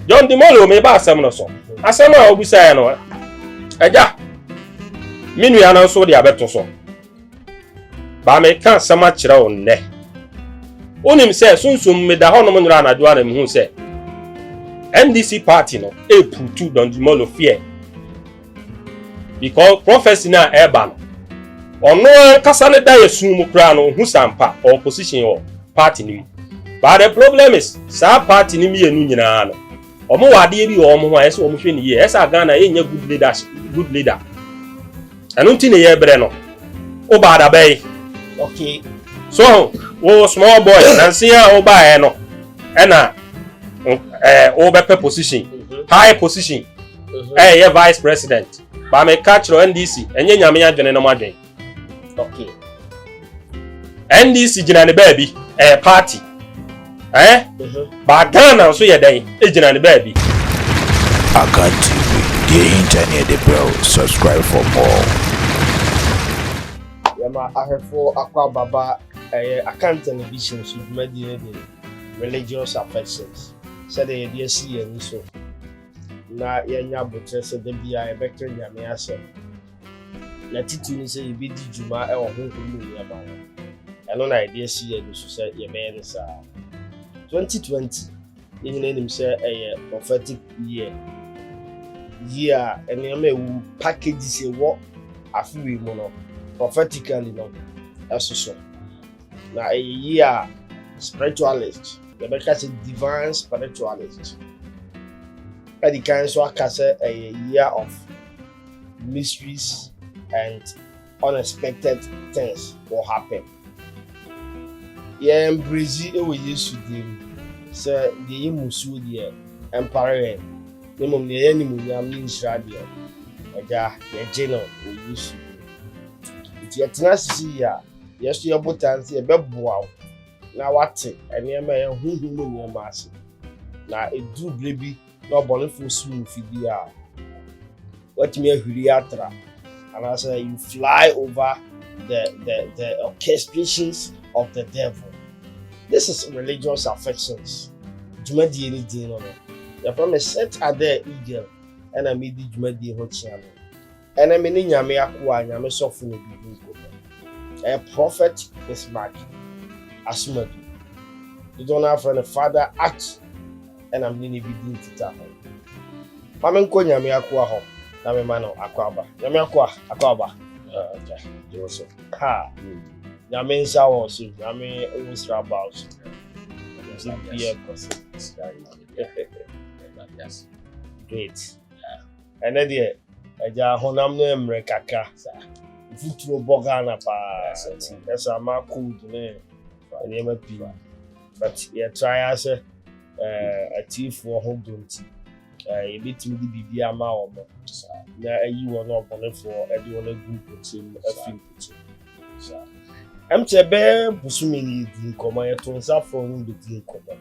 John Dumelo me ba asem no so asem a obisa no eja me nua na so de abeto so ba me kan asem a kire wo nne onim se sunsum me da honom nura anadwo ana me hu se NDC party no e putu John Dumelo fear because prophecy na eba no ono kasa ne da yesu mu kra no hu sampa opposition o party ni but the problem is sa party ni mienu nyina no omo wade bi o mo ho ese o mo hwe ni ye esa Ghana e nya good leader anu nti ne ye bre no o ba da bay okay so wo small boy nansia o ba e no e na o be position high position ye vice president ba me catch NDC enye nyame adwene no madwen okay NDC gina ne baabi party ba Ghana so ye dan e gina ne baabi Akan TV, the internet the bro, subscribe for more. Yama ahefo akwa baba Akan television so medi the religious affections said the DSC and so na yanya botre se de bia e bekre nyame ase na titu ni se bi di juma e wo honhom ni aba eno na DSC and so say ye be sa 2020 even enim say prophetic year and you packages a what afiwe mo no prophetically no eso na a year spiritualist the better say divine spiritualist and the kind so akase a year of mysteries and unexpected things will happen yeah embrace e we yesu dem say the musu there empire nemom ne yani munyam ni nsrade eja ye geno we yesu it yetna sisi ya yesu ye botanse ye beboa na wate enema ye huhu mu nyama ase na edu blebi na obonefo sum fidi a what me ahuri atra and I say you fly over the orchestrations of the devil. This is religious affections. Jumadi anything on it. The promise set at there eagle and I made the Jumadi Hochiano. And I mean Yame Aqua, Yame Sofun. A prophet is marked. Assumed. You don't have a father act and I'm nearly beginning to tell him. Maman Yame Aqua home. Name mano akwaba. Yame akwaba. Okay. Joseph. Ha. Yame nsa wo so. Yame usra about. Yes. Great. And then there eja honam no emre kaka. Futuo bogana pa. Esa ma cool ne. Ene ma pi. But you try as a thief for home don't. A bit with the BB amount. Now you were not on it for everyone a group team, a film team. I'm Tebe Busumini in Comma, turns up from the team cover.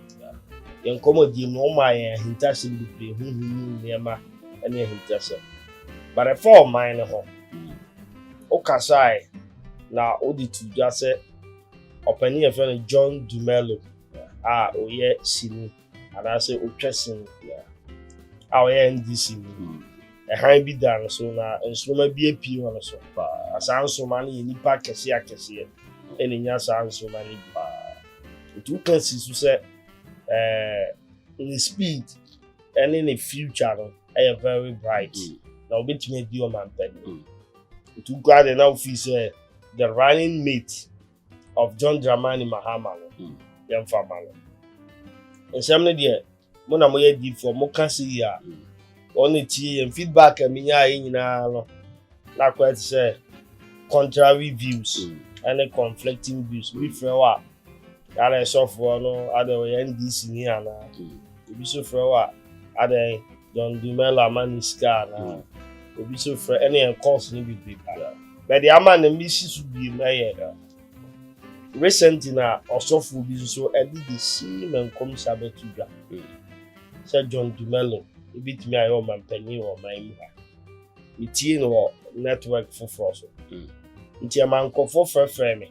Young comedy, no my hintassin to play who knew Nema and your hintassin. But I fall mine home. Okasai now, Odi to just say, opening a friend John Dumelo. Ah, oh, yeah, see, and I say, Otressing. Our NDC a high be done so na instrument be a P on so far. Sounds so many in pack a sea, and in your sounds so many. Two cases to say, in the speed and in the future, I am very bright. Now, bit me dear man, to guard an office, the running mate of John Dramani Mahama, young farmer. And some dear. Mona moye di for mo kan si ya only tea and feedback and minya nyina no na quite say contrary views and conflicting views we free wa ya so for no other NDC ni ana obi so free wa other John Dumelo Amaniska na obi so free any course ni bi but the man na mi si su bi na ye recently na osofo bi so e di the same and come sabetu ga Sir John Dumelo, a bit me I own my penny or my meeting or network for Frosso. It's a man called for frame.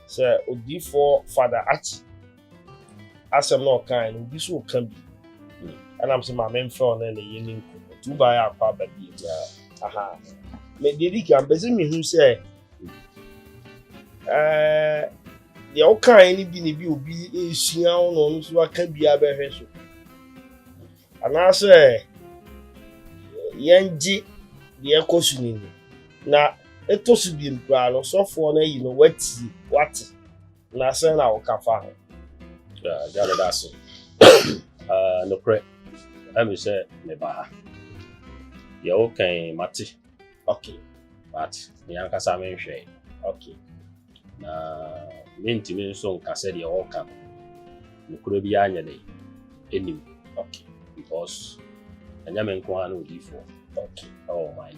Sir, Odi for father at as I'm not kind, this will can be. and I'm saying my main friend and the union to buy a pub at the aha. Maybe can be me who say the all kind be a on so I can be a better. And I say, Yanji, the echo na it was be in plan so for what na say na o kafa. That's it. No correct. Let me say, never. You're okay, Mati. Okay. But Yanka Samin Shay. Okay. Na minti min so kase de all can. No could be annually. Any. Okay. Because Anyaman Kwan will D4. Okay. Oh, my.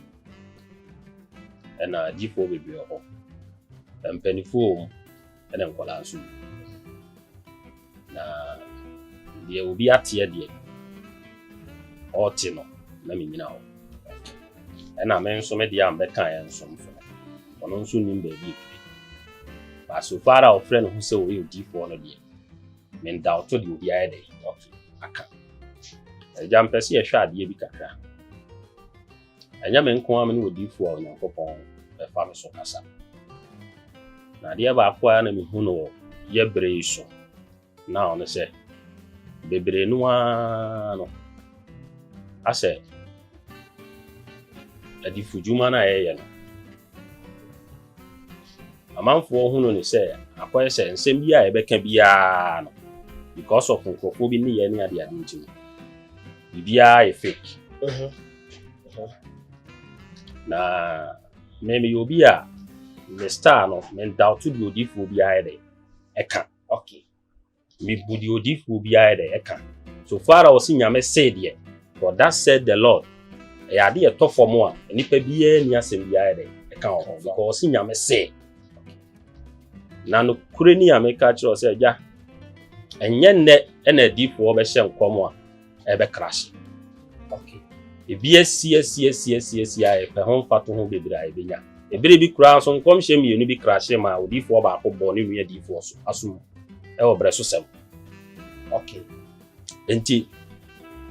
And D4 will be a home. And penny foam and then Kolansu. Na there will be a tear dear. Or Tino, let me know. And I mean, so many am better and some for no soon in baby. But so far, our friend who say we D4 no dear. Men doubt to the idea. Okay, I can't. A jump a see a shot, ye be catra. And Yaman Quaman would D4 on your coupon, a farmer so cassa. Now, the ever acquire me who know ye brace. Now, on the say, Baby, no one. I say, a diffujumana air. A man for whom say, a question, same year, I can be because of Uncophobia any other identity. Be a fake. Na maybe you'll be a star of men doubt to do diff will be either. I can. Okay. Me would you diff will be either. I can. So far, I was seeing a message yet. But that said the Lord. I had a tough for more, and if a be any as in the idea. I can't because seeing a message. Nano Kurenia make catch or say, yeah. And yen net and a deep water shell come ever crash. Okay. If BSCSCSCSCI, a home fat home baby, I be ya. A baby crown on come shame you be crashing my deep water born in your deep force. Assume. Ever breast yourself. Okay. Enti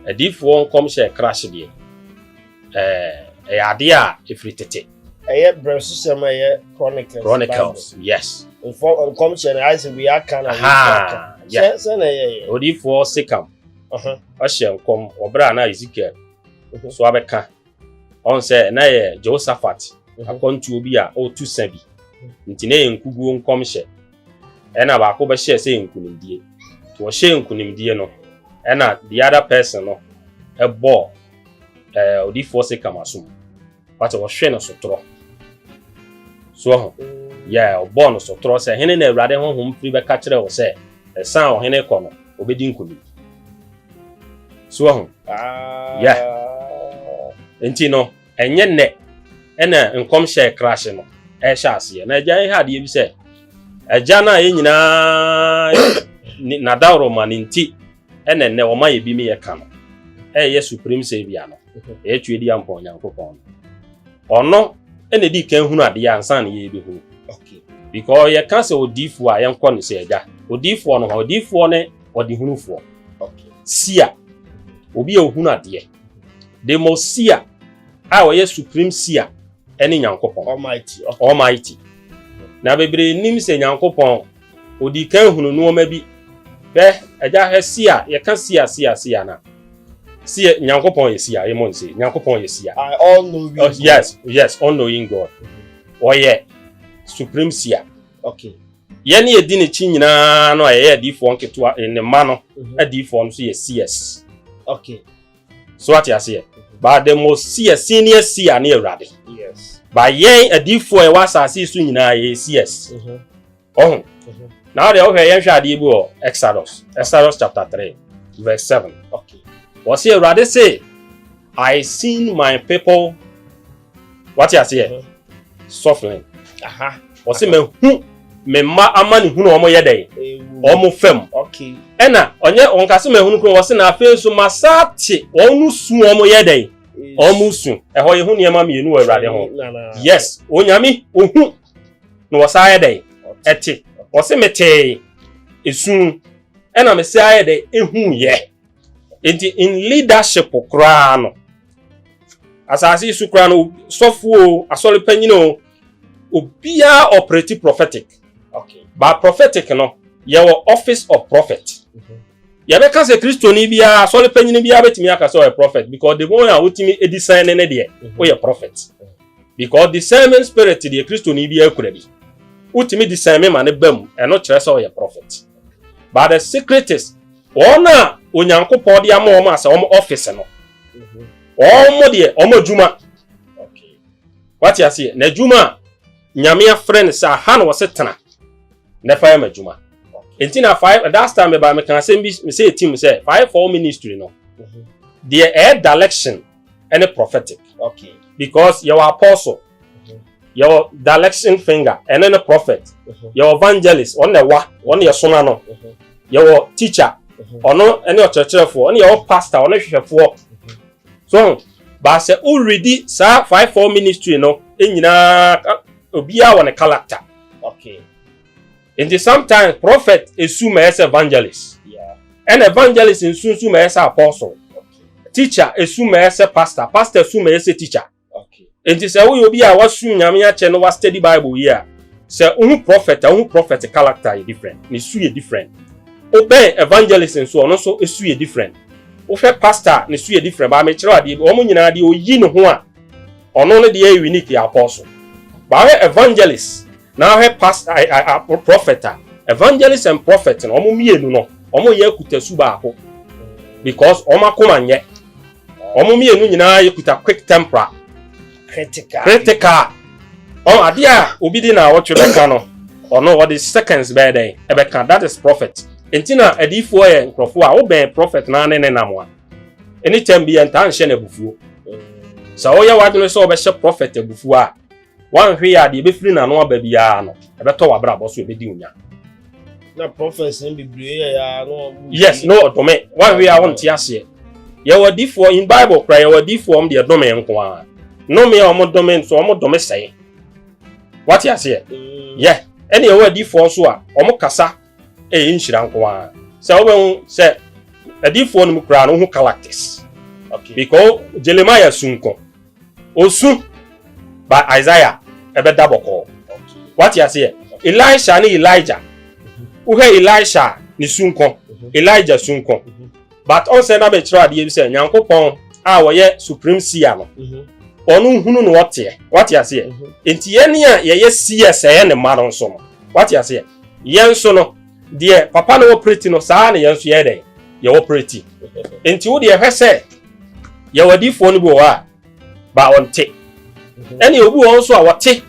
a deep one come share crash there. A idea if it a breast Chronicles. Yes. On come share I say we are can. Yes. O deep for second. Asham come or Brana Ezekiel. So Abeka on say na Josaphat. A contu be a o 2 sebi. Ntine nkugu come share. And about Koba share saying kunim die. To share kunim die no. And the other person no a ball odi force come assume. But I was share so tro. So yeah, born so tro say hene na awrade honhom free be catch or say e san o hene ko no obedi nkuni. So yeah. Enti no enye ne ena nkom share crash no e sha ase na agya ha de bi say agya na ye nyina na dawro maninti ene ne o ma ye bi me ye ka no ye supreme savior no e twedi ampon Nyankopon ono ene di kan hunu ade ansan na ye bi hunu. Okay. Because ye kan say odifo a ye nko no say agya odifo no odifo ne odi hunufo. Okay. Sia obi e hunu ade the most sia a ye supreme sia ene Nyankopon almighty. Okay. Almighty. Na bebre nim say Nyankopon odi kan hunu no ma bi be agya he sia ye kan sia na sia Nyankopon ye sia e say Nyankopon ye sia I all know you. Yes, all knowing God. Oye supreme sia. Okay. Ye ne edi ne chi nyina no ye D4 nketo ne ma no D4 no so ye CS. Okay. So what you say? But the most senior sia na Awurade. Yes. But ye D4 e wasase so nyina ye CS. Oh. Now the over here shall be Exodus chapter 3 verse 7. Okay. What say Awurade say? I seen my people. What you say? Suffering. What say me ma amani hunu omo yedai. Omo fem. Okay. Ena onye onkase me hunu kro wo se na afi so masate onu su omo yedai. Omo su. Eho ye hunu yema me nu Awurade ho. Yes, onyame ohu no wasa yedai. Eti. Wo se mete esu ena me se yedai ehu ye. in leadership koraa no asase su koraa no sofuo asole panyino obia operate prophetic. Okay. But prophetic no your office of prophet. Ya be ka se Kristo ni bia asole panyino bia betimi aka so a prophet because the one a wotimi edisane ne de o ye prophet. Because discernment spirit the Kristo ni bia akura bi. Wotimi discernment ma ne bam eno kire so ye prophet. But the secret is ona onyankopon de ama o asa o office no. Omo de omo juma. Okay. What you say? Na juma nyame friend sa ha no setena. Na fa ma juma. Entina 5 that time me ba me kan say me say team say 5-4 ministry no. The air direction and prophetic. Okay. Because your apostle, your direction finger, and then a prophet, your evangelist, on your son, no, your teacher, or no, any of church for, on your pastor, on your for. So, but say already, sir, 5-4 ministry, no, in obia on a character. Okay. And sometimes prophet assume as evangelist. Yeah. And evangelist assume as apostle. Okay. Teacher assume as a pastor. Pastor assume as a teacher. Okay. And say we obi a wasu nyame a che no wa study Bible here. Say prophet character is different. Ni su is different. Obey evangelist and so on so esu is different. Ofe pastor ni su is different. Ba me kire ade omo nyina de oyi ne ho a ono ne de unique apostle. Ba evangelist now he pastor prophet evangelist and prophet no omo mienu no omo ye kutasu ba ako because omo akoma nye omo mienu nyina ye kuta quick temper critical on adia obi di na wotwe beka no ono what is seconds by day ebeka that is prophet entina edifo ye nkrofo a oben prophet na ne namwa anytime bi enta nhye na bufuo so oya wadno so obehye prophet bufuo a wan hwe ya de befiri na no aba bia no ebeto wabra boso ebedi unya na prophet in bibliya ya no. Yes no dome wan hwe ya wonte ase ye wadifo in Bible cry ye wadifo de dome nko a no me omo dome so omo dome sei what you say yeah any wadifo so a omo kasa nhira nko a se oben se adifo no kra no hu characters. Okay. Because Jeremiah sunko osu by Isaiah ebeda boko. Okay. What you say? Elisha ni Elijah. Uhe Elisha ni sunko. Elijah sunko. But on say na be try dey say Nyankopon a wo ye supreme seer no. Onu hunu no wote. What you say? Enti ye ne a ye seer say ne ma no so no. What you say? Yen so no de papa no operate no saa ne yen so ye den. Ye operate. Enti wo de hwe say ye wadifo no bo a ba onte. Any obu won so a wote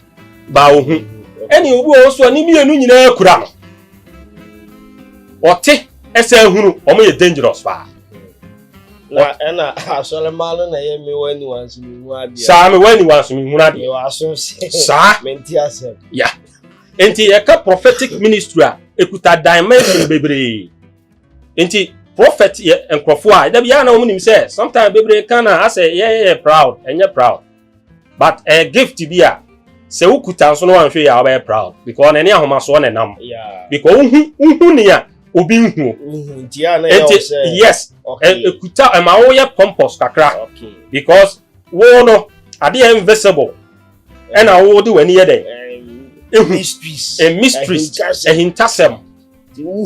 ba ohu. Any obu won so ni mienu nyina kura no. Wote ese hunu omo ye dangerous fa. Na asole malo na ye me wani wansu mi hu ade. Sa me wani wansu mi hu ade. Ye waso se. Sa menti asem. Yeah. Enti ye ka prophetic ministry a ekuta dimension bebre. Enti prophet ye enkrofo a da bia na omo nim say sometimes bebre kana ase ye proud enye proud. But a gift be a se ukuta so no anhwe ya ba proud because na ne ahoma so na nam. Yeah. Because unhu ne a obi nhu. Ntia na ye say. Yes. Ekuta e ma wo ye pompous kakra. Okay. Because wo no ade invisible. And I wo de wani ye den. Mysteries. A mysteries. A hintasem.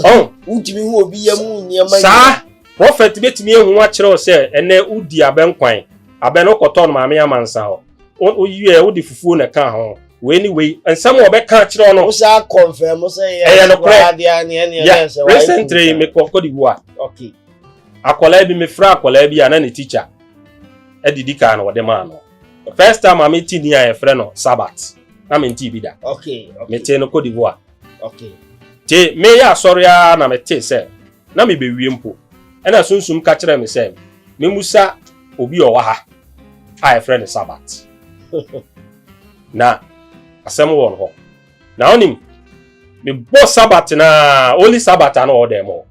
Oh, utimi hu obi ya mu nyama. Sa prophet betimi ehu a kire o say ene udi abenkwan. Abe no koto no maame amansa ho. O yue wo di fufuo na ka ho. We anyway, and some will be catch on. Also confirm say yes. Recently me ko di wa. Okay. Akola bi me fra akola bi ana ne teacher. Edidi ka na wo de ma no. The first time I meet ni a friend no Sabbath. Na me nti bi da. Okay. Me te no ko di wa. Okay. Te me ya sorry a na me te say. Na me be wie mpo. E na sunsum ka kire me say. Me musa obi o wa ha. A friend Sabbath. Na asem won ho. Na onim me bo Sabbath na only Sabbath na all them all.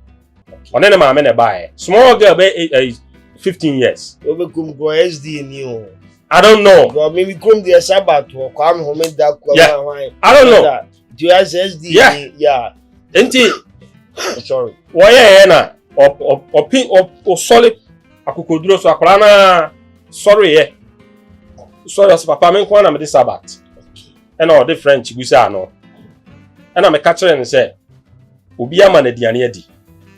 One na ma me na buy. Small girl be 15 years. Obe kum go SD ni o. I don't know. Go me kum the Sabbath o kwa me home da kwa I don't know. Do you has SD? Yeah. Enti sorry. wo ye na o solid akokoduro so akora na sorry so papa me nko na me de sabat and all the French gusa no and am ka kire ne say obi ama na diane adi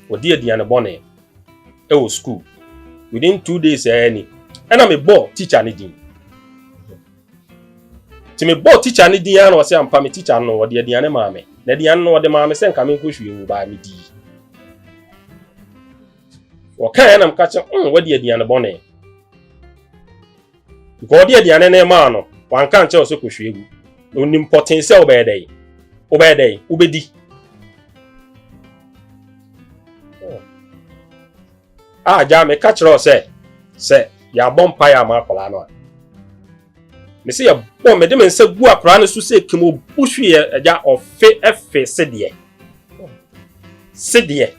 odi adiane bone e wo school within 2 days any and am bo teacher ne din ti me bo teacher ne din an o say ampa me teacher no odi adiane ma me na diane no odi ma me say nka me nko hwe wu ba me di o kan na am ka kire wodi adiane bone because odi adiane na ma no wan kan kire o so ko hwe wu onim potential obedey ubedi ja me catch ro say ya bompa ya ma kola no me say ya bom me de me nsa gu akora no so say kemo buhwe ya ofe efe sedie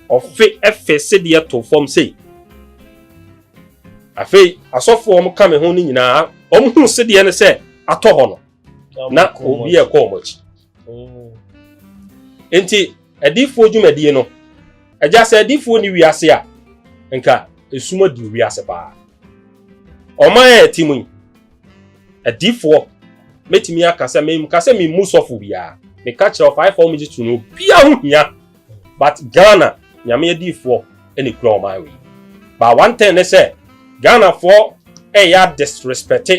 ofe efe sedie to form say afi asofo om ka me ho ni nyina om hu sedie ne say ato ho no na obi e ko mochi enti adifo dwumadie no agya se adifo ni wiase a nka esuma di wiase pa oman etimu adifo metimi akasa mem kasa me musofo bia me catch of 5 4 minutes no bia hu hia but Ghana nyame adifo ene kura oman we ba one thing ne say Ghana for ya disrespect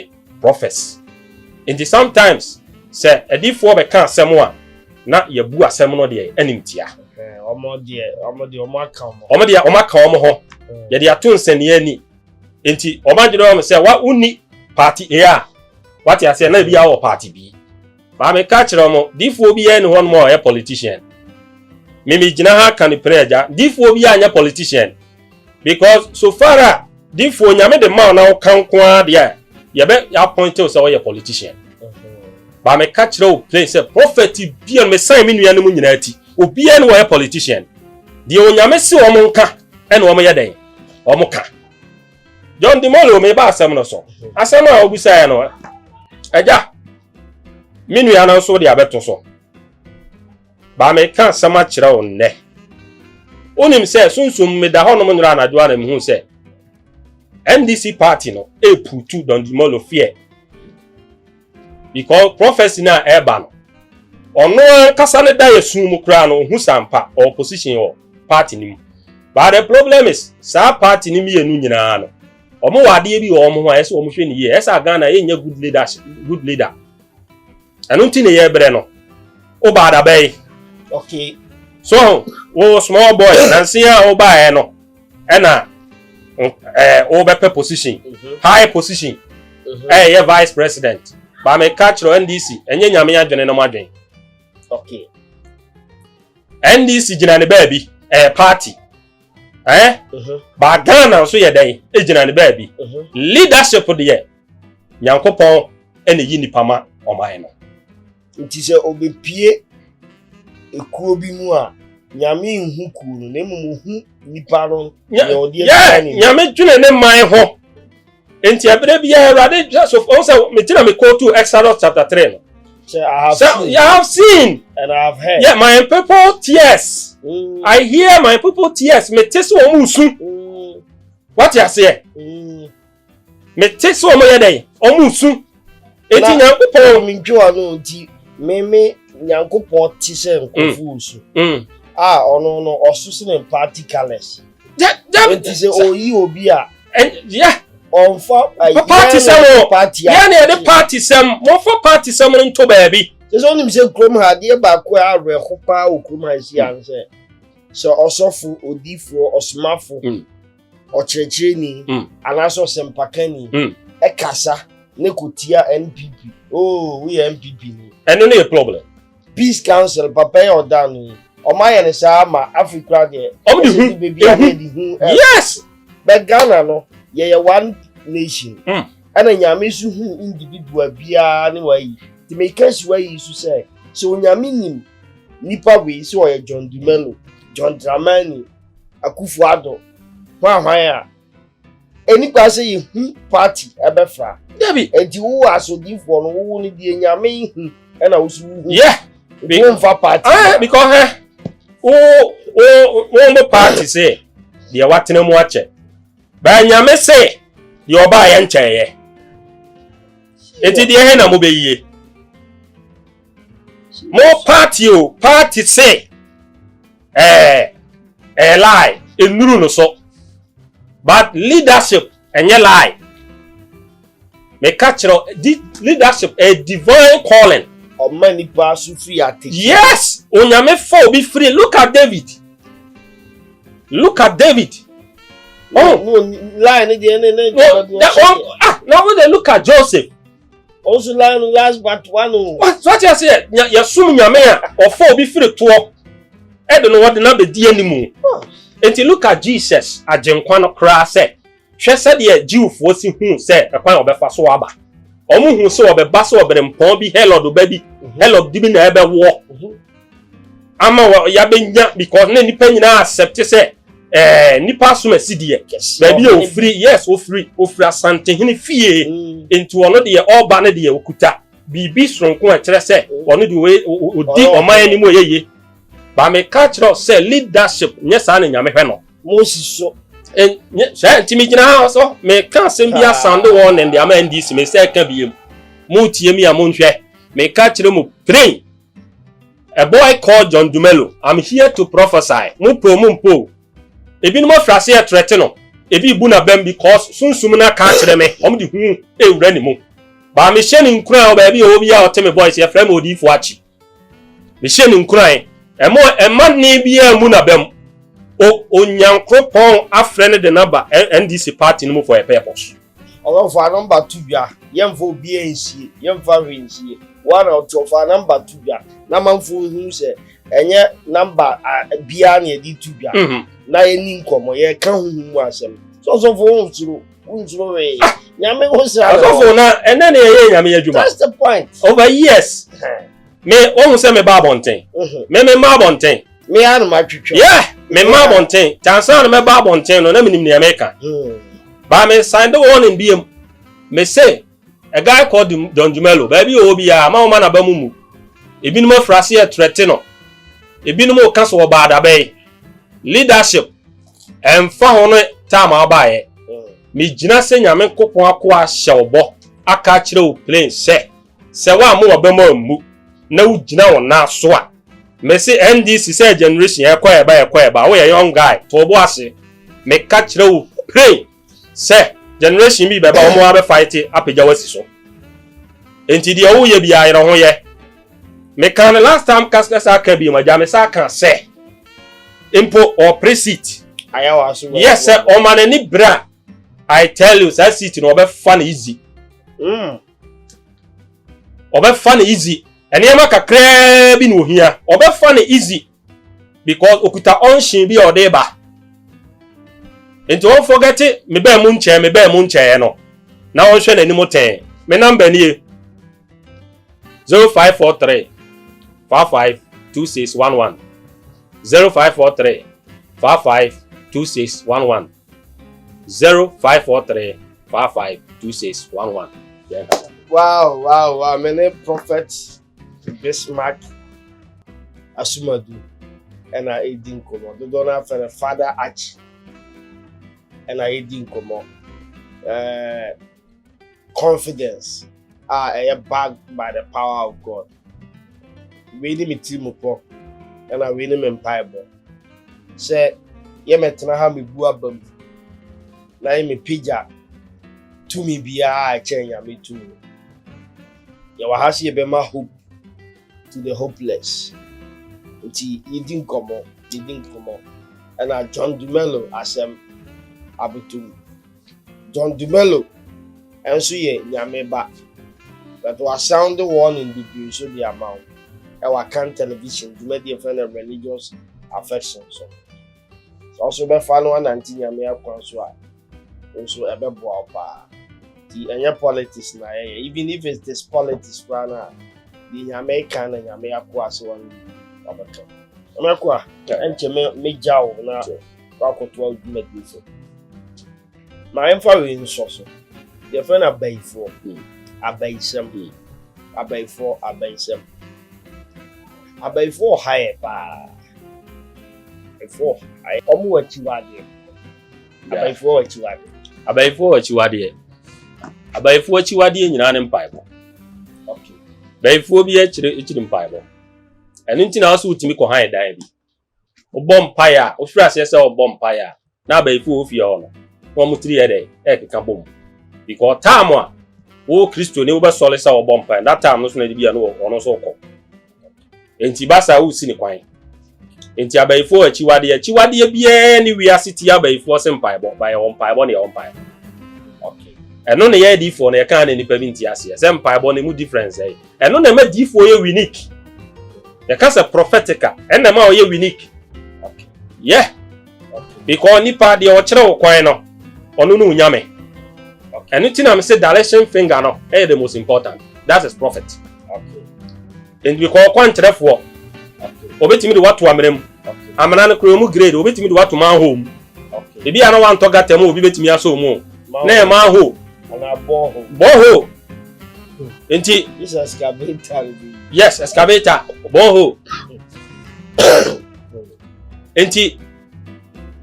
prophets in sometimes say adifo be kan asem a na yabu asem no de animtia omaka omo ho ye de ato nsane ani enti omagiro am say wa uni party a what you say na bia wo party bi ba me ka kire omo difo bi ye ne ho no a politician mimi gina ha kan preja difo bi anya politician because so far difo nyame de ma na kan ko a de ye be appoint you say we politician ba me ka kire o play say prophet bi an me sign me nua no nyina ati obi an wo politician de onyame si o mo nka e na o mo ye den o mo ka John Dimolo me ba asem no so asem a obusa ya no eja me nua na so de abeto so ba me ka asem a kire o ne onim say sunsum me da ho no mo nyura na doa na me hu say NDC party no e putu Don Dimolo fear because prophecy na eba no ono kasa ne da yesu mu kra no hu sampa opposition o party nim but the problem is sa party nim ye nu nyina no omo wade bi o mo ho ese o mo hwe ni ye esa Ghana ye nya good leader anu ti ne ye bre no o ba da bay okay so wo small boy nansia o ba e no e na o be position high position ye vice president ba me catch NDC enye nyame adwene no madwen okay NDC gina ne baabi party ba Ghana so ye dan e gina ne baabi leadership de ye Nyankopon ene yi nipama oman no nti se obepie ekuo bi mu a nyame nhu kuru na emu hu nipa no ye odi e nyame dwene ne man ho enti abere bia Awurade just of also me tira me go to Exodus chapter 3 no I have seen and I have heard. Yeah, my people tears. I hear my people tears. Me teso omusu. What you say? Me teso omo yedai. Omusu. Enti Nyankopon minjwa no nti me Nyankopon ti se nkofu usu. Ono no osusu ne party colors. Enti se oyi obi a. Yeah. On for party some party. Yeah, na the party some. Mo for party some nto baabi. Se only say krom ha de ba ko areho pa okrom ha si an se. So osofu odifo osmafo. Ochecheni anaso sempakani. Ekasa ne kotia NPP. Oh, we NPP ni. Eno na problem. Peace Council papa o danu. O maye ne sa ma Africa de. Yes. But Ghana no, ye one nation. And a nyamisu who individual bia ni wayi. The makers way su say. So nyaminim nipa we so ye John Dumelo, John Dramani, Akufo-Addo. Hwan enipa say hu party ebefra. Debi enti wo asodifo no wo ni die nyame hu e na wo su hu. Yeah. Because because mo party say they watena mu ache ba nyame se de oba ye nkyeye enti de he na mo beyiye mo party say lie enuru no so but leadership enye lie me catch leadership a divine calling o many pass free at yes onyame for be free look at David oh no line now when they look at Joseph also line last but one what you say ya sum nyame a o for be free to e do no what na be di animu enti look at Jesus agenkwa no kra say hwe se de Jewfo si hu se ekwan obefa so aba omu hu se obeba se oberempon bi Herod obabi Herod dibi na ebe wo ama ya benya because na nipa nyina accept se nipa so masidie baby o free yes o free asante hini fie enti ono de oba na de okuta bibi sonko a kire se ono de odi oman ni mo yeye ba me catch say leadership nyesa na nyame hwe no Moses so en sha ntimi gina so me kan sem bia sound one and the am ndc me say ka biem mu tie mi amonhwe me catch mu pray a boy called John Dumelo I'm here to prophesy mu promumpo ebi no frase e trete no ebi bu na bam because sunsum na ka kire me om de hu ewura ni mu ba me hye ni nkura ba bi obi a oteme boys ye frame odifo achi me hye ni nkura ema ni bia mu na bam o nyankopon afre the number NDC party no for a purpose although for number 2 bia yemfo bia ensie yemfa hwensie one out of number 2 bia na manfo hu se enye number bia na edi 2 bia na eni nkomo ye ka hu mu asem so for unzuro we nyame ho sra so for na ene na ye nyame adwuma that's the point over years me ohun se me ba bonten me ma bonten me anu ma twetwe yeah me ma bonten chansan me ba bonten no na minim ne America ba me sign the one in BM me say a guy called John Dumelo baby obi ya ma o ma na ba mumu ebi no frase e trete no ebi no ka so ba da bay leadership emfa hono time abaye me gina se nyame kokon akwa hyewbo aka kire o plane se wa mo ba ma mu na u gina wona so a me say NDC say generation e kwa eba we young guy to bo ase me ka kire o plane se generation bi beba omo abe fight apegya wasi so enti de wo ye bia yero ho ye me kan last time kaskas aka bi ma ja me sa kan se impo or presit ayawa so yes sir o man ni bra I tell you that seat no be fun easy obe fun easy ene ma kakra bi no hia obe fun easy because okuta onshin bi odeba enti won forget me ba mu nche no na won hwe nani mo ten me number ni 0543 552611 0543 552611 0543 552611 yeah. Wow many prophets Bismarck Asumadu and I edin komo do don have a father arch and I edin komo confidence backed by the power of God we need me team up and I win him in Bible say ye metna ha me bu abam na ye me pija to me bia chenya me too ye wa hasi be ma hope to the hopeless until he didn't come up and John Dumelo asem abutum John Dumelo and so ye nyame ba that was sound the warning degree so the amount our can television to make different religious affection so also be follow 19 nyame akwan so a also ebe bo pa the any politics na even if it's this politics na the American and nyame akwa so one abato amekwa enche me jaw na kwakoto adwumadi my emfa we nso so the friend abayfo abayfo high pa before I omo wachiwade abayfo wachiwade abayifo achiwade nyina ne mpaebo Okay. bayifo bi achiri mpaebo enu nti na waso utimi ko han dan bi obom mpaya ofira se obom mpaya na abayifo ofie ho no wo mutiri ede keka bom because time a wo Kristo ne wo be sole se obom mpaya that time no so na bia no ono so ko enti basa wo si ni kwan enti abayifo achiwade bia ni wiase ti abayifo se mpaebo ba ye mpaebo ne ye mpaebo. Okay. Eno ne ye D4 na ye kan na nipa bi nti ase se mpaebo ne mu difference eh eno na ma D4 ye unique ye ka se prophetical ena ma o ye unique. Okay. Yeah. Okay. Because nipa de o kire wo kwan no ono no unyame. Okay. Eno ti na me say direction finger no eh the most important. That is prophet. Okay. And because kwan kirefo Okay. obetimi de watu amrem Okay. amana no kro mu grade obetimi de watu man home. Okay. Bibi ana wan to gatem obi betimi aso mu na e man ho Ana boho. boho enti This is excavator. yes excavator boho enti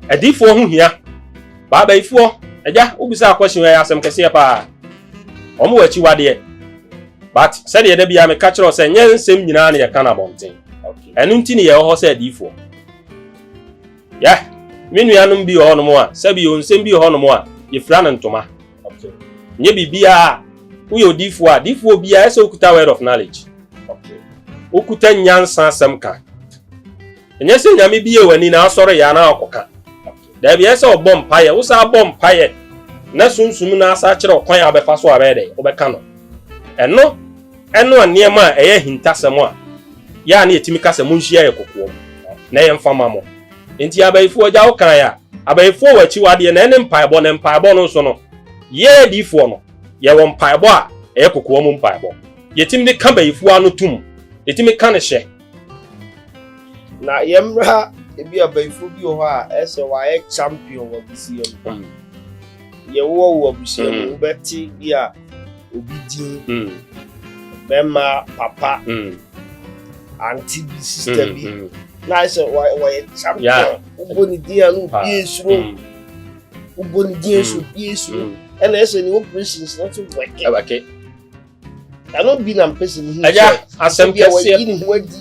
adifo ho hia baba ifo eja ubisa question ya asem kese pa omo wachi wade but said ye da bia me catch ro say nyensem nyina na ye kana bonten. Okay. Enu nti ne ye ho say adifo yeah menu yanum bi ho no mo a sabi yo nsem bi ho no mo a ye fra na ntoma. Okay. Nye bibia uyo difo bia ese okuta word of knowledge. Okay. Okuta nyansa asem ka enye se nyame bie wani na asore ya na akoka da bia ese obom paye wo sa bom paye na sunsum na asa kire okwan abefa so abede obeka no eno anema eye hintasem a ya na etimi kasa munhia ye kokoom na ye mfama mo enti abayifo ja wo kan ya abayifo wachi wade na ene mpaebo na mpaebo no so no ye difo no ye wo mpaebo a eye kokoom mpaebo yetimi de ka bayifo anu tum yetimi ka ne hye Na yemra ebi abayifo bi ho a ese wa champion wa bisi yem. Ye wo bisi yem ubeti bi a obi din bema papa auntie bi sister bi na ese wa champion uboni din anu bi esuro uboni din esuro bi esuro ena ese ni operations not to work okay anu bi na person hi aja asem kese yi ni wadi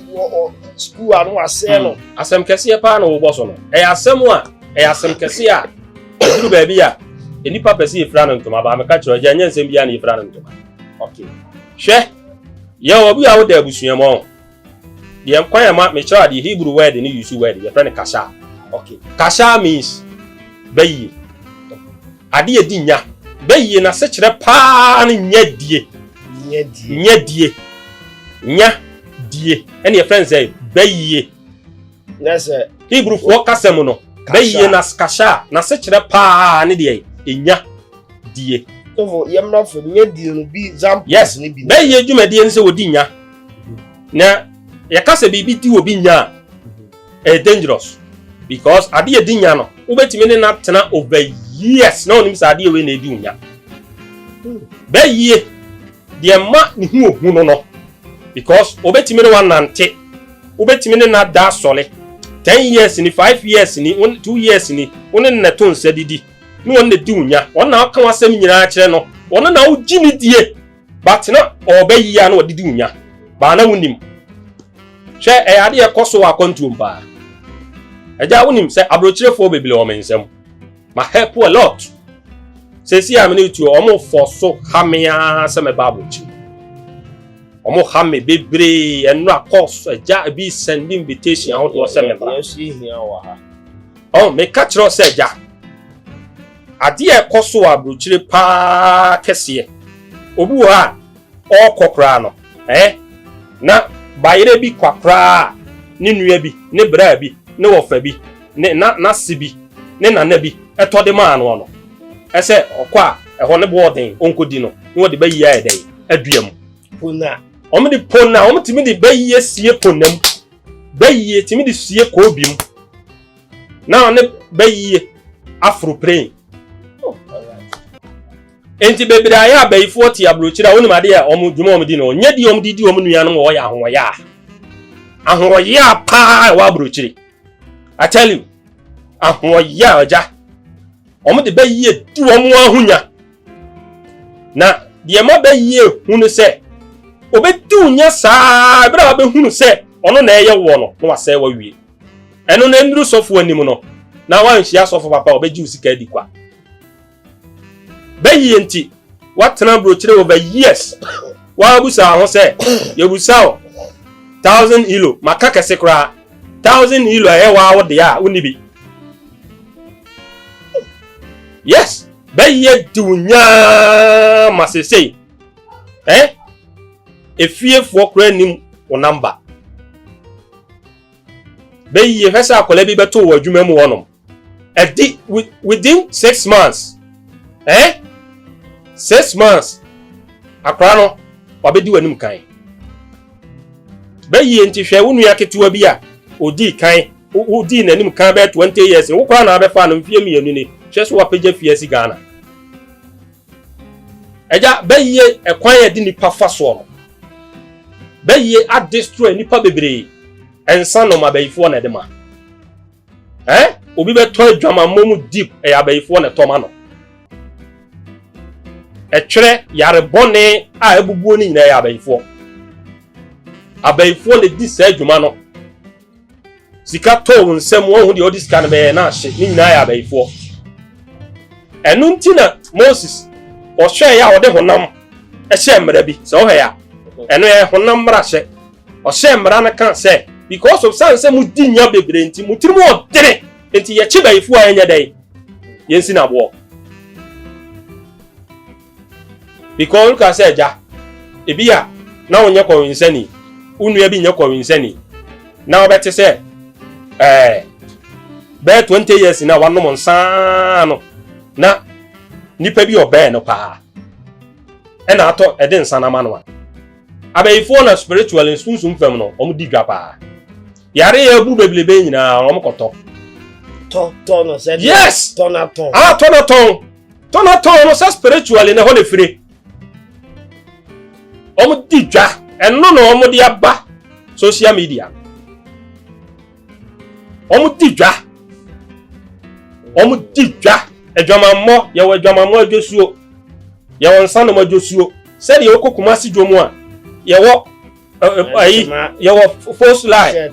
school anu ase no asem kese pa na wo boso no asem kese a duru ba bi a enipa pese efra no ntoma ba me ka kiro ja nyensem bia na efra no ntoma. Okay hwe ye obi a wo da abusuam o de nkwan ya ma me kira the Hebrew word ni use word ye friend kasha. Okay kasha means bayi ade edi nya bayi na se kire pa na nyadie nya die ene ye friend say bayi yes Hebrew for kasem no bayi na kasha na se kire pa na de enya die so yemra for nyadie no bi examples ni bi bayi dwumadie nse wodi nya na ye kasa bibi ti obi nya dangerous because ade edi nya no ubetimi ne na tena over years na onim sa ade we na edi nya bayi de ma ni hu ohun no because obetimi ne wanante obetimi ne na da sole 10 years ni 5 years ni 2 years ni won na to nsa didi ni won na di unya won na aka wasem nyina kire no won na ugi ni die but na obayi ya na odidi unya ba na wonim hwe ade ekoso wa kontum ba eja wonim se abrochirefo bebile o mensem ma help a lot se si amene tu o mo foso hamia se me babrochi omo hamme bebre enu akos eja bi send invitation out to se me bra yes here wa ha oh me catch ro se eja ade ekoso abrochire pa kese obu ha o kokra no na bayire bi kwakra ni nua bi ne bra bi ne wofa bi ne na sibi ne nana bi etode ma ano no ese okwa eho ne boarding onkodi no ne wode bayi ya edai aduam pona omde pona omtimi de bayi sie ponam bayi timi de sie ko bim na ne bayi afro praying enti bebere aya bayi 40 abrochira wonu made ya omdwuma omdi no nya di omdidi omnuanom wo ya ahoya pa wa abrochiri I tell you ahoya oja omo de bɛyie di omo ahunya na de ma bɛyie hunu sɛ obedi unya saa bra ba hunu sɛ ono na ɛyɛ wo no na wasɛ wa wie ɛno na nduru sɔfo anim no na wan hia sɔfo papa obɛgi usika di kwa bɛyie nti watena brochire over years wa busa ho sɛ yebusa 1000 euro maka kɛse kra 1000 euro ɛyɛ wa wo de a unibi yes bɛyie di unya masesei efie fo kra nim wo number bɛyie fɛsa akola bi bɛto wo adwuma mu wonom edi within 6 months 6 months akra no wabedi wanim kan bɛyie nti hwɛ wo nua ketewa bi a odi kan odi nanim kan bɛ 20 years wo kra na abɛfa no mfie mienu ni hwɛ so wapagya fie si Ghana eja bɛyie ekwan yɛ di nipa fa so no bɛyie a destroy nipa bebree ensa no mabayifo na de ma obi bɛtɔ adwamammo mu deep ɛyɛ abayifo na tɔma no ɛtwerɛ yarebɔne a ebubuo ni nyina ɛyɛ abayifo na di saa adwuma no sika tɔ wo nsɛm wɔn ho de odi sika no bɛyɛ na ahye ni nyina ɛyɛ abayifo ɛno nti na Moses ɔhwɛ ya ɔde honam ɛhyɛ mmara bi sɛ ɔhɛ ya ɛno yɛ honam mmara hyɛ ɔhyɛ mmara no kan sɛ because of sense mu di nya bebre nti mu tiri mu ɔdene nti yɛ chibayifo a ɛnyɛ dai yɛnsi na boɔ because ka sɛ ja ebi a na onye kɔwinsani unu ebi nye kɔwinsani na obɛte sɛ bɛ 20 years na wanom nsa no na nipa bi ɔbɛ no pa ɛna atɔ ɛde nsa na ma no a abayifo na spiritual insunsum fam no ɔmo di dwa pa yare ya bu beblebe nyina ɔmo kɔtɔ to no sɛ yes tonaton tonaton no sɛ spiritually na ho le fire ɔmo di dwa ɛno na ɔmo de aba social media ɔmo di dwa adwamammɔ yɛwɔ adwamammɔ adwosuo yɛwɔ nsanom adwosuo sɛ de yɛwɔ Kumasi dwomu a yɛwɔ yɛwɔ false lie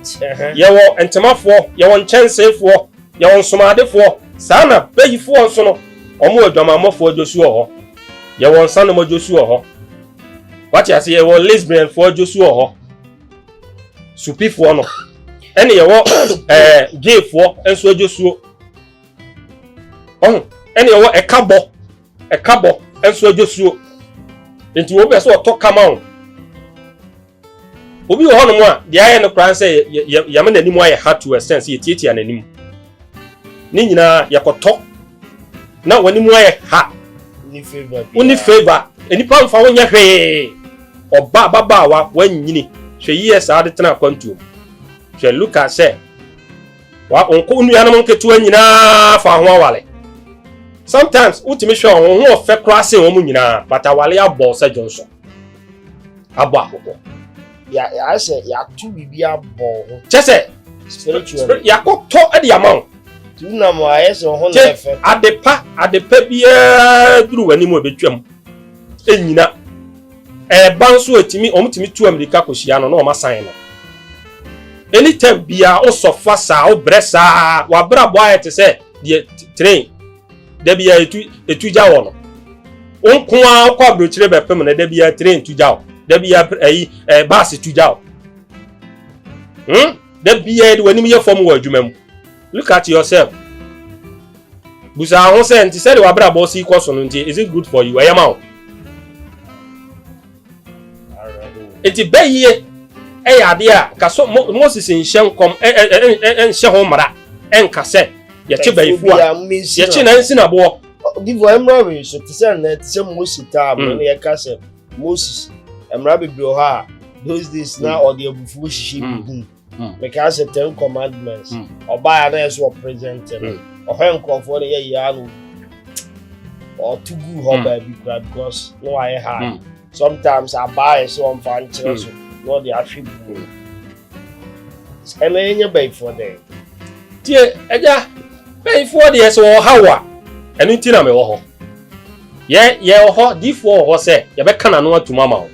yɛwɔ ntemafoɔ yɛwɔ nkyɛnseefoɔ yɛwɔ nsomadefoɔ saa na bɛyifoɔ nso no ɔmo adwamammɔfoɔ adwosuo hɔ yɛwɔ nsanom adwosuo hɔ wate ase yɛwɔ lesbianfoɔ adwosuo hɔ supifoɔ no ɛne yɛwɔ gayfoɔ nso adwosuo ɛne yɛwɔ ɛkabɔ nso adwosuo nti wo bɛ so ɔtɔ kama ho obi wɔ hɔ no mu a de ayɛ no kran sɛ yɛme nanim ayɛ hard to extend sɛ yɛtietia nanim ne nyinaa yɛkɔtɔ na w'anim ayɛ ha uni favor enipa mfa wo nyɛ hwee ɔba babaawa wanyini hwɛ yie saa de tena kwantuo hwɛ Luka sɛ wa onko nuanom nketewa nyinaa fa ho awale sometimes utimi hwɛ ho ɔfɛ kra sɛ wɔn nyinaa but awale abɔ sɛ Johnson abɔ akokɔ ya say ya tu bibi abɔ ho kyese spiritual ya kɔtɔ ade amount tu na mo ayɛ sɛ ho na ɛfɛ adepa bia duru wani mu obetwam enyina ɛba nso etimi omtimi tu America kohyia no na ɔma san no anytime bia o sofa sa o bresa wa brabo ayɛ te sɛ de train da bia etugya wɔ no onko a kɔ abrochire bɛpem na da bia train tugya wɔ da bia bus tugya wɔ da bia de wani yɛ fam wɔ adwuma mu look at yourself busa ho sɛ nti sɛ de wa brabo si kɔ so no nti is it good for you ayama wo enti bɛyie ɛyɛ ade a kaso Moses nhyɛ nkom nhyɛ ho mara ɛnka sɛ yɛkye bayifo a yɛkye na nsi na boɔ divo emra we so tse na tse Moses ta am na yɛka sɛ Moses emra bebre ho a those days na ɔde abufu hihye bi meka sɛ 10 commandments ɔba ya na yɛso present no ɔhwɛ nkɔfo ne yɛ ya no ɔtugu ho ba bi kra because no ayɛ hard sometimes aba yɛ so on fan kyerɛ so no dey attribute ɛna yɛnyɛ bayifo de tie ɛgya bayifo de yɛ so hawa enu nti na me wo ho ye wo ho D4 ho se ye be kana no atuma ma wo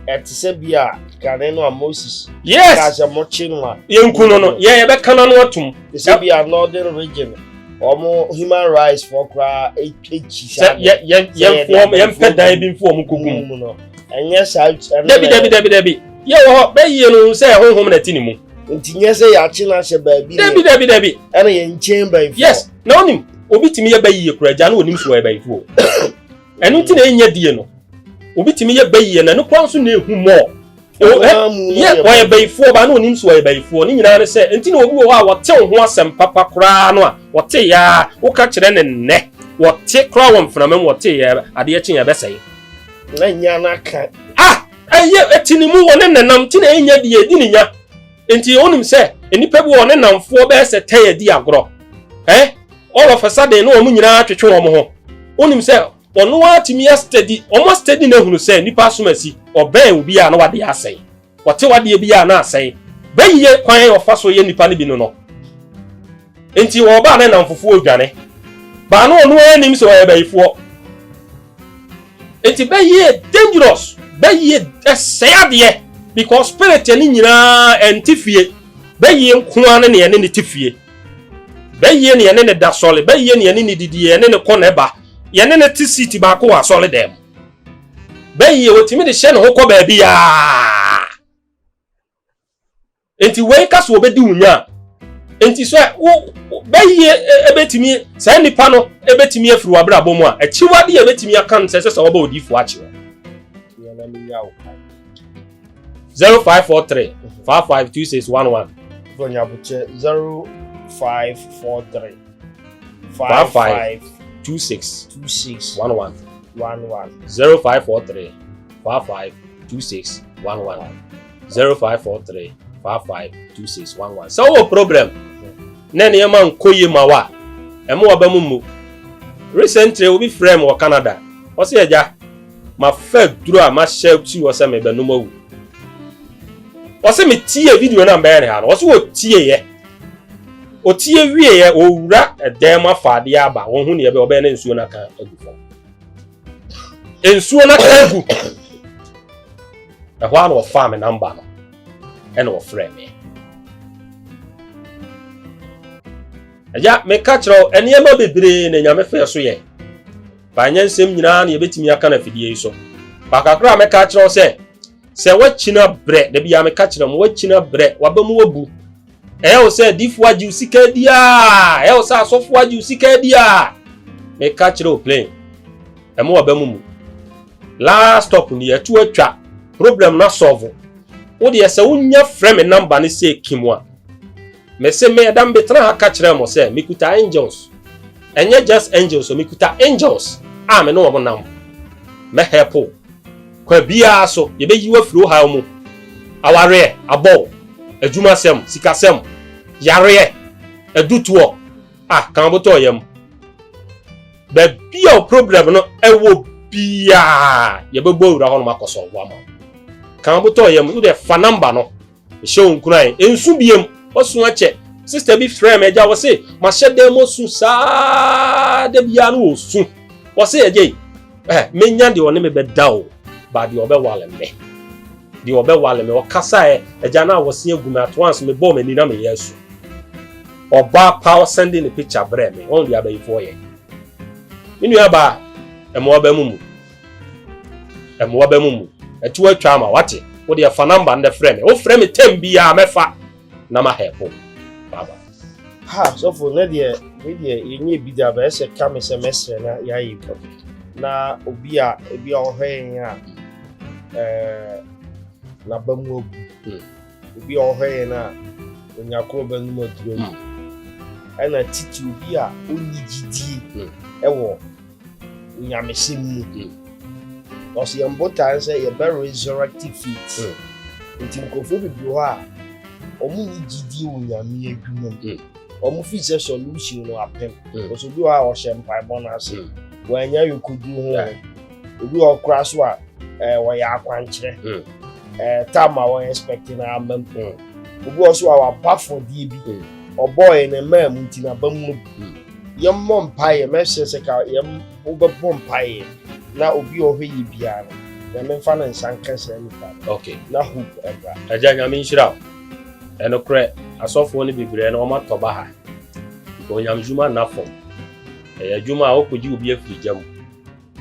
etise bia kane no Moses yes kaje mo chinwa yenkuno no ye be kana no atum etise bia northern region omo human rights for kra echisa ye form ye pedan bi form kogum no enye sa debi ye wo be yie no se honhom na tini mu ntinye se ya chi na hye baabi debi ene ye nchen ba ifo yes na onim obi timi ye ba yie kura ja na onim so ye ba ifo enu ti na enya die no obi timi ye ba yie na no kwanso na ehu mo ye wa ye ba ifo ba na onim so ye ba ifo ni nyina ne se enti na obi wo a wote ho asem papa kura no a wote ya wo ka kire ne nne wote kura wo mframa wote ya ade ye chen ya besai na nya na ka aye etini mu wone nanam ti na enya die di ni nya enti onim se enipa bi wone namfo be se taya di agro all of a sudden no omu nyina atwetwe wo mo ho onim se ono atimi steady almost steady na hunu se nipa somasi oben obi a na wade asai wote wade bi a na asai bayiye kwan ofa so ye nipa ne bi no enti wo ba na namfofo odwane ba no ono anim se wo ye bayifo enti bayiye dangerous bayiye esayade because spirit ni nyina entifie bayiye nkoane ne ne tifie bayiye ne da sole bayiye ne didie ne kona ba ye ne ti city ba ko wa sole dem bayiye wotimi de hye ne ho ko ba bia enti we kaso obedi wunya enti so bayiye ebetimi sa nipa no ebetimi afiri wabra bomu a achiwade ebetimi akan se se oba odifo achiwo 0543 552611 Bonya buche 0543 552611 0543 552611 0543 552611 so what problem na ne man koye mawa emo abamumu recently we be frame wa Canada o se eja ma fa duro a ma share ti wo se me be no mawu o se me tie video na mba ne ha no o se wo tie ye o tie wie ye o wura edem afade aba wo hu ne ye be obe na nsuo na kan agufo nsuo na kan agu ehwa no fa me number no ene wo frame me aja me ka kiro eniyema bebre na nyame fe so ye ba nyansem nyina na ye betimi aka na fidie so ba kakra me ka kiro se wachina bre de bia me ka kiro mo wachina bre wabamu wabu o se difu agi usika dia o se asofo agi usika dia me ka kiro plane mo wabamu mu last stop ni etu atwa problem na solve wo de se wonya frame number ne se kimwa me se me adam betra ha ka kire mo se mekuta angels enye just angels so mekuta angels me no wo nam me help kwa bia so ye be yiwa firo ha mu aware abo adwuma sem sikasem yare adutuo kan boto yam ba bia problem no ewo bia ye be bo wura ho no makoso wo ama kan boto yam u de fa number no show nkuran ensu biem osun ache sister bi frame eja wo se ma hyede mo su sa de bia no osun wo se eje menya de one me be dawo ba de obe wale me o kasa eja na wo se aguma at once me bo mani na me yesu oba power sending the picture bre me on dia be for ye minu aba emo aba mumu etu atwa ma wate wo de fa number and frame o frame tem bia mefa na ma help baba so for na de yenye bi da ba se ka me se mesre na ya yi na obi a ohwen ya na bamu obi ohwen na onyakro banu moduro ana titi obi a onyigidi ewo nyamehemu osi ambota say ye be resurrective feet nti nkofo bibi ho a omu nyigidi onyame adwuma omu fi se solution no apem oso bi ho a o shempai bonus wanya yokudu ho obi okra so a wo ya akwankyere tama wo expecting amam obi also our part for DB boy na ma mu nti na ba mu yem mo mpae me hye ka yem obebo mpae na obi o hwe bia no na me fa na nsanka se ni pa okay na hope ebra aja nyame nhyira eno kre asofo ni bibire na o ma toba ha ko nyam juma na fo juma o koji obi afiri jam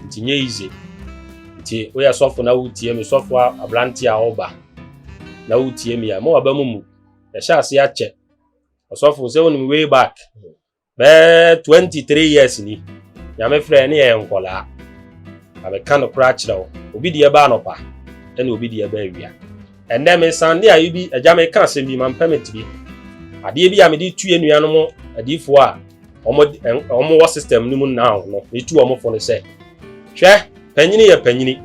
nti nye easy nti o ya sofo na wutie me sofo abranti a oba na wutie me ya mo aba mu ya sha ase ya che sofo se wonu way back be 23 years ni nyame frɛ ne yɛ nkola abeka no kra kyerɛ wo obi de ba no pa ɛna obi de ba awia ɛnɛ me sande ayi bi agya me ka asɛm bi man permit bi ade bi a me de tue nuano mo adifo a omo wo system ni mu now no me tu omo fo no sɛ hwɛ panyini yɛ panyini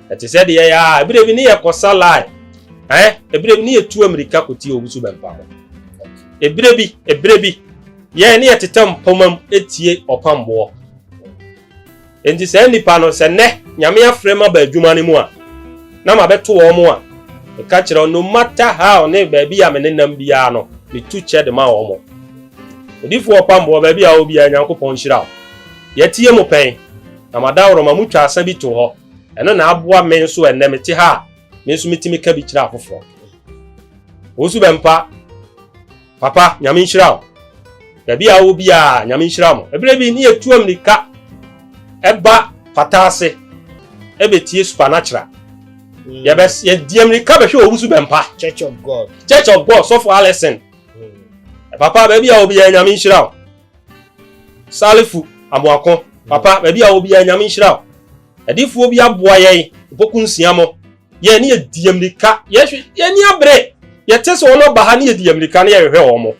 ɛte sɛ de ya ebire bi ne yɛ kosa lie ebire bi ne yɛ tu amerika koti obusu bɛmpa ho ebire bi ye ne yɛ tetam pomam etie opambo enti sɛ nipa no sɛ ne nyame afrɛ ma ba adwuma ne mu a na ma beto wo mo a e ka kyerɛ no matter how ne ba bi a me nenam bia no me tu che de ma wo mo odifo opambo ba bi a obi a nyankopɔn hyira ye tie mo pɛn na madawro ma mu twa asa bi to hɔ ɛno na aboa me nso ɛnɛ me te ha me nso metimi ka bi kyerɛ afoforo osu bɛmpa papa nyame hyira ba bi a obi a nyame hyira mo ebire bi ne etu amerika eba patase ebetie supernatural ye di amerika be hwe obusu bempa church of god so for lesson papa ba bi a obi a nyame hyira salifu amoako papa ba bi a obi a nyame hyira edifu obi aboa ye bokunsia mo ye ne ye di amerika ye ni abre ye tese ono ba ha ne ye di amerika ne ye hwe wo mo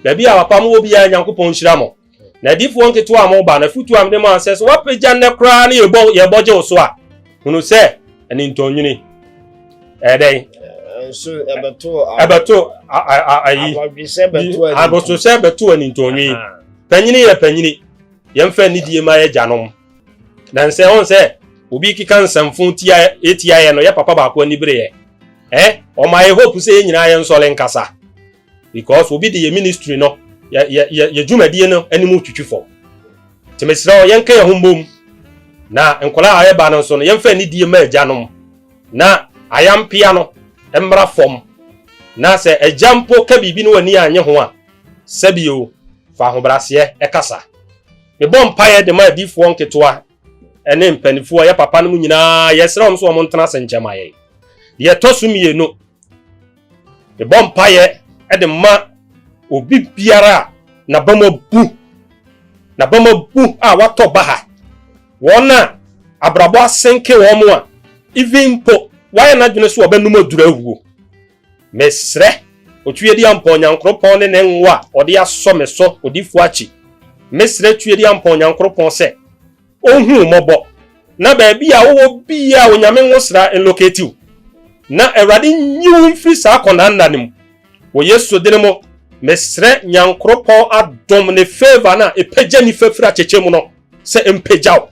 ba bi a papa mo obi a nyankopɔn hyira mo na difu onke to am ba na futu am de man says what peja ne kra na ye boje oso a hunu se eni ntonyini den so ebeto ayi aboso se beto eni ntonyini panyini ye panyini ye mfa ni die ma ye janom na nse on se obi kika nsamfun tia etia ye no ye papa ba ko ani bere ye o ma ye hope se nyina ye nsole nkasa because obi de ye ministry no ye dwumadie no animu twitwifo temesira o yenka ye hombom na enkola aye ba no so no yemfa ni die ma ajanom na ayampia no emra fom na se ajampo ka bibi no wani anye ho a sabio fa hobrase ekasa me bom paye de ma difo nketoa ene mpanifo ye papa no nyina yesra om so om ntena senchema ye tosumie no me bom paye e de ma obi biara na bama bu a wato baha wona abrabo asenke wo mo a even po why na dwene so obanum adura awuo mesre otwie di ampon nyankropon ne nwa ode aso meso odifu achi mesre twie di ampon nyankropon se ohun mobo na ba bia wo bia onyame nwosra enlocate na erade nyiwu mfiri sa akona nanim wo yesu de ne mo mesre nyankropon adom ne favor na epeja ni fafira chechemu no se empejaw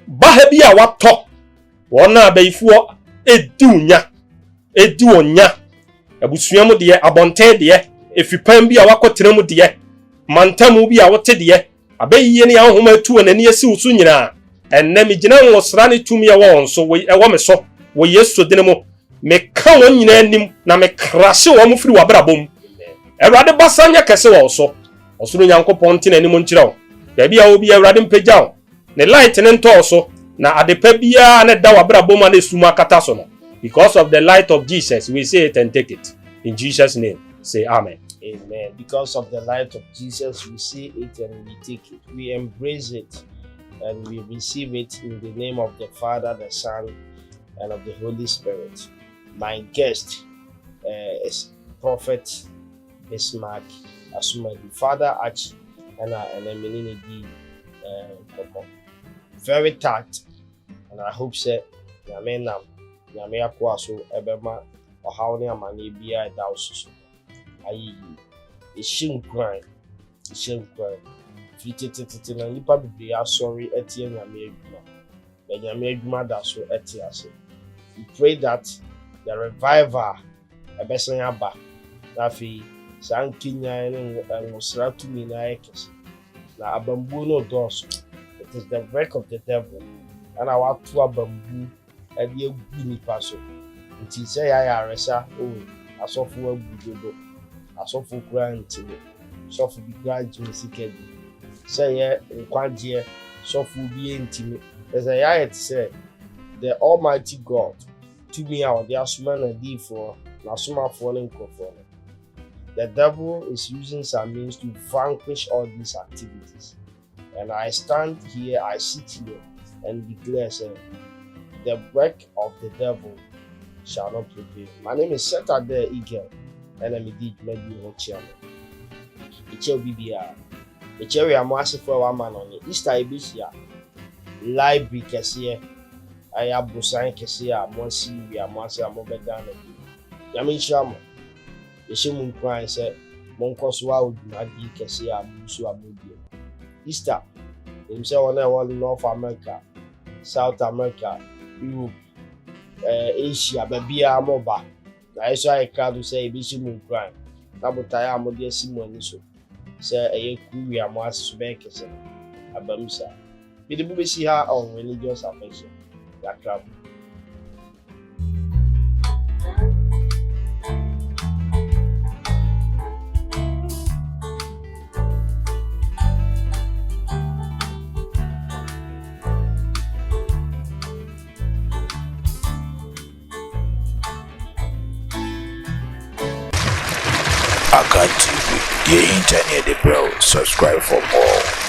baha bia wato wona abaifuo edi onya abusuamu de abonte de efipan bia wakotenemu de mantamu bia wote de abayiye ne ahoma atu anani asi usu nyina enne migina nwosra ne tumi ewo nso ewo meso wo yesu de ne mo me ka won nyina anim na me krashe wo mfiri wabrabom Erade basanya kese wa oso osuru nyankopɔn ti na anim nkyiraw da bia obi erade mpagyaw ne light ne nto oso na adepa bia ne da wabrabom na esuma kata so no because of the light of Jesus we say it and take it in Jesus name say amen. Amen. Because of the light of Jesus we see it and we take it, we embrace it and we receive it in the name of the Father, the Son and of the Holy Spirit. My guest is Prophet Bismarck Asumadu, Father Arch and Eminidi very tact, and I hope say Yamenam Yamea Kwaso Ebema or how near money be a douse. I shame crime, fitted and you probably are sorry at Yamea, and Yamea that's so etias. We pray that the reviver a Bessayaba. Nafi saa nkenyan ne ngosra tumi na ayekese na abambuo no dɔɔso. It is the work of the devil ana watu abambu ɛde egu nipa so nti sɛ yɛayaresa asɔfo agu dodo asɔfo kura ntimi sɔfo bi kura ntimi sika bi sɛ yɛ nkwagyeɛ sɔfo bi ntimi ɛsɛ yɛayɛ te sɛ the almighty God tumi a ɔde asoma na diifoɔ na asomafoɔ ne nkurɔfoɔ no. The devil is using some means to vanquish all these activities. And I stand here, I sit here and declare, say, the work of the devil shall not prevail. My name is Saturday Eagle, and I'm indeed maybe a chairman. It's your BBR. The cherry I'm asking for 1 man on it. Easter Ibisia, library Cassia. I have Busan Cassia, Monsi, we are Monsi, I'm over down. Yamin Shamo. The Shimun cry said, Monkoswa would not be Cassia, Musu Amudia. Easter, himself on all North America, South America, Europe, Asia, Babia Moba. I saw a crowd to say, Bishimun cry. Nabutaya Modia Simon so. Say a Kuria Mas Bekes, Abamsa. Be the BBC her on religious affection. That travel. Akat TV, the internet, bro. Subscribe for more.